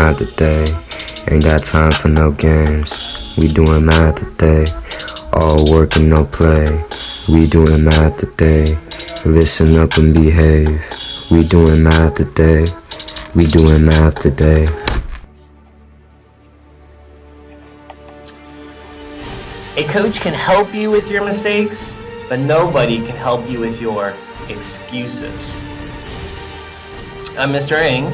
math today. Ain't got time for no games. We doing math today. All work and no play. We doing math today. Listen up and behave. We doing math today. We doing math today. A coach can help you with your mistakes, but nobody can help you with your excuses. I'm Mr. Ng,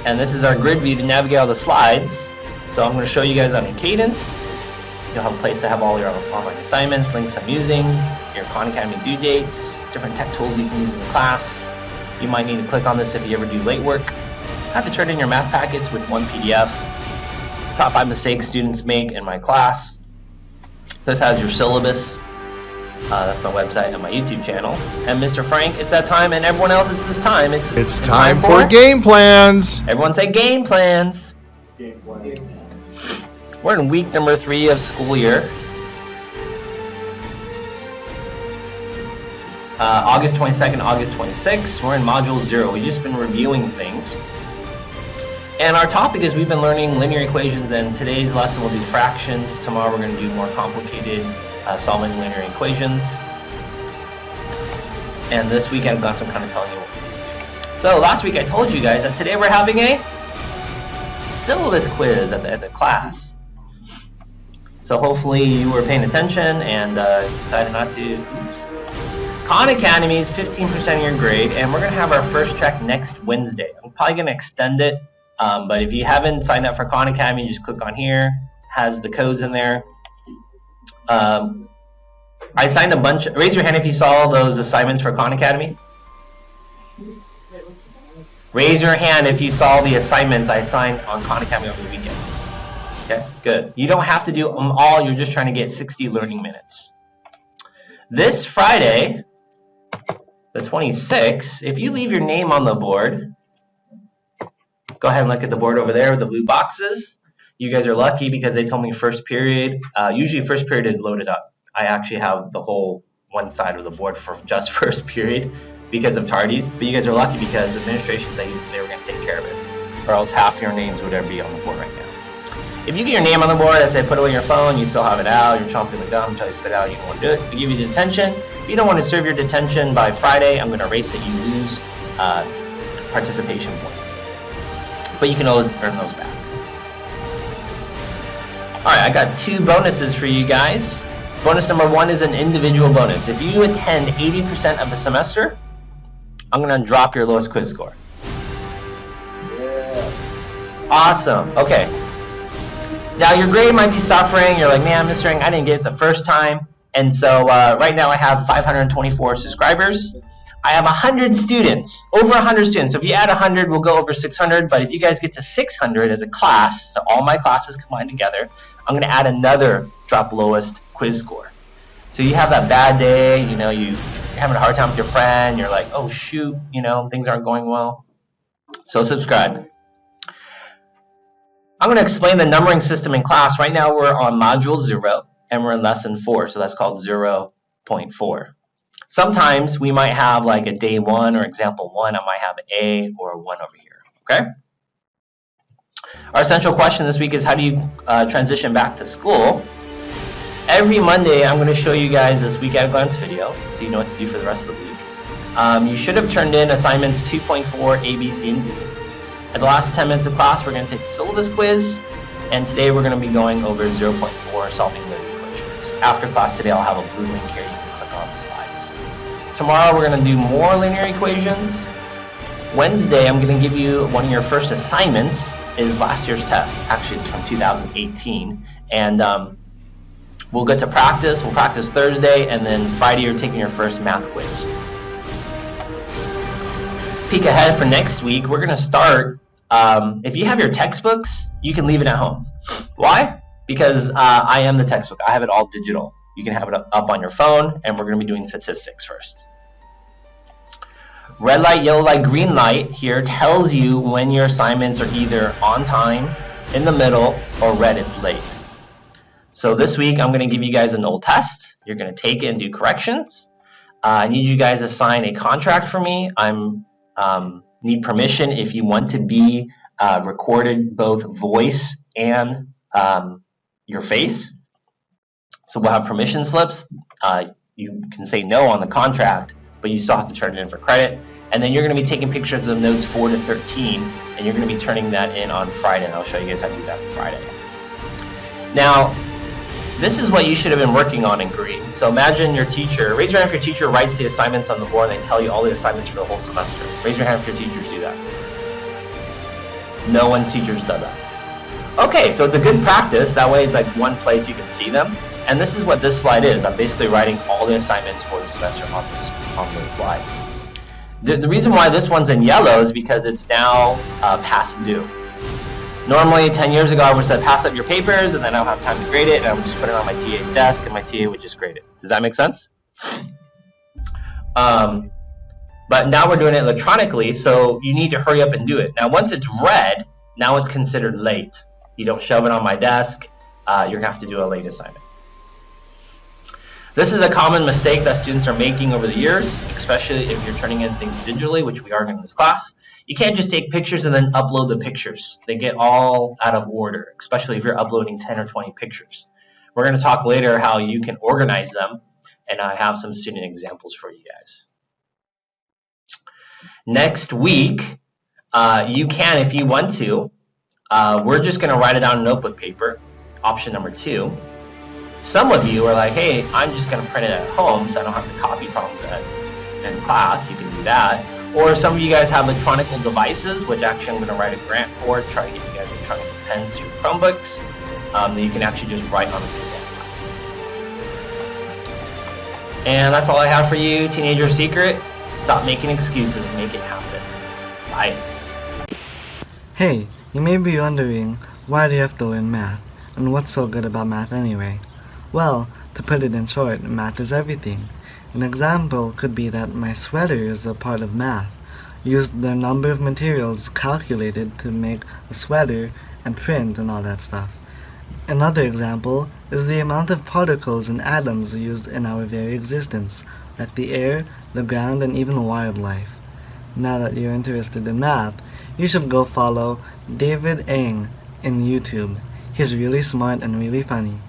and this is our grid view to navigate all the slides. So I'm going to show you guys on a cadence. You'll have a place to have all your online assignments, links I'm using, your Khan Academy due dates, different tech tools you can use in the class. You might need to click on this if you ever do late work. Have to turn in your math packets with one PDF. Top 5 mistakes students make in my class. This has your syllabus. That's my website and my YouTube channel. And Mr. Frank, it's that time, and everyone else, it's this time. It's time for game plans. Everyone say game plans. Game plans. We're in week number 3 of school year. August 22nd, August 26th. We're in module 0. We've just been reviewing things. And our topic is we've been learning linear equations, and today's lesson we'll do fractions. Tomorrow we're going to do more complicated solving linear equations. And this week I've got some kind of telling you what we're going to do. So last week I told you guys that today we're having a syllabus quiz at the end of class. So hopefully you were paying attention and decided not to. Oops. Khan Academy is 15% of your grade, and we're going to have our first check next Wednesday. I'm probably going to extend it. But if you haven't signed up for Khan Academy, just click on here. Has the codes in there. I signed a bunch. Raise your hand if you saw those assignments for Khan Academy. Raise your hand if you saw the assignments I signed on Khan Academy over the weekend. Okay, good. You don't have to do them all. You're just trying to get 60 learning minutes. This Friday, the 26th, if you leave your name on the board, go ahead and look at the board over there with the blue boxes. You guys are lucky because they told me first period. Usually first period is loaded up. I actually have the whole one side of the board for just first period because of tardies. But you guys are lucky because administration said they were going to take care of it. Or else half your names would ever be on the board right now. If you get your name on the board, I say put away your phone, you still have it out, you're chomping the gum until you spit out, you don't want to do it. We give you detention. If you don't want to serve your detention by Friday, I'm going to erase it. You lose participation points. But you can always earn those back. Alright, I got 2 bonuses for you guys. Bonus number 1 is an individual bonus. If you attend 80% of the semester, I'm going to drop your lowest quiz score. Yeah. Awesome. Okay. Now your grade might be suffering. You're like, man, Mr. Ng, I didn't get it the first time. And so right now I have 524 subscribers. I have 100 students, over 100 students. So if you add 100, we'll go over 600. But if you guys get to 600 as a class, so all my classes combined together, I'm going to add another drop lowest quiz score. So you have that bad day, you know, you're having a hard time with your friend, you're like, oh shoot, you know, things aren't going well. So subscribe. I'm going to explain the numbering system in class. Right now we're on module 0 and we're in lesson 4, so that's called 0.4. Sometimes we might have like a day 1 or example 1, I might have an A or a 1 over here, okay? Our essential question this week is how do you transition back to school? Every Monday I'm going to show you guys this week at a glance video so you know what to do for the rest of the week. You should have turned in assignments 2.4, A, B, C, and D. At the last 10 minutes of class we're going to take the syllabus quiz, and today we're going to be going over 0.4 solving linear equations. After class today I'll have a blue link here, you can click on the slides. Tomorrow we're going to do more linear equations. Wednesday I'm going to give you one of your first assignments is last year's test. Actually it's from 2018, and we'll get to practice. We'll practice Thursday, and then Friday you're taking your first math quiz. Peek ahead for next week, we're going to start, if you have your textbooks, you can leave it at home. Why? Because I am the textbook. I have it all digital. You can have it up on your phone, and we're going to be doing statistics first. Red light, yellow light, green light here tells you when your assignments are either on time, in the middle, or red, it's late. So this week I'm going to give you guys an old test. You're going to take it and do corrections. I need you guys to sign a contract for me. I need permission if you want to be recorded both voice and your face. So we'll have permission slips. You can say no on the contract, but you still have to turn it in for credit. And then you're going to be taking pictures of notes 4 to 13, and you're going to be turning that in on Friday. And I'll show you guys how to do that on Friday. Now, this is what you should have been working on in green. So imagine your teacher, raise your hand if your teacher writes the assignments on the board and they tell you all the assignments for the whole semester. Raise your hand if your teachers do that. No one's teachers does that. Okay, so it's a good practice. That way it's like one place you can see them. And this is what this slide is. I'm basically writing all the assignments for the semester on this slide. The reason why this one's in yellow is because it's now past due. Normally, 10 years ago, I would have said pass up your papers, and then I don't have time to grade it, and I would just put it on my TA's desk, and my TA would just grade it. Does that make sense? But now we're doing it electronically, so you need to hurry up and do it. Now, once it's red, now it's considered late. You don't shove it on my desk. You're going to have to do a late assignment. This is a common mistake that students are making over the years, especially if you're turning in things digitally, which we are in this class. You can't just take pictures and then upload the pictures. They get all out of order, especially if you're uploading 10 or 20 pictures. We're going to talk later how you can organize them, and I have some student examples for you guys. Next week, you can, if you want to, we're just going to write it down on notebook paper, option number 2. Some of you are like, hey, I'm just going to print it at home so I don't have to copy problems in class. You can do that. Or some of you guys have electronic devices, which actually I'm going to write a grant for, try to get you guys electronic pens to your Chromebooks that you can actually just write on the PDF files. And that's all I have for you, Teenager Secret. Stop making excuses, make it happen. Bye. Hey, you may be wondering, why do you have to learn math? And what's so good about math anyway? Well, to put it in short, math is everything. An example could be that my sweater is a part of math. Used the number of materials calculated to make a sweater and print and all that stuff. Another example is the amount of particles and atoms used in our very existence, like the air, the ground, and even wildlife. Now that you're interested in math, you should go follow David Ng in YouTube. He's really smart and really funny.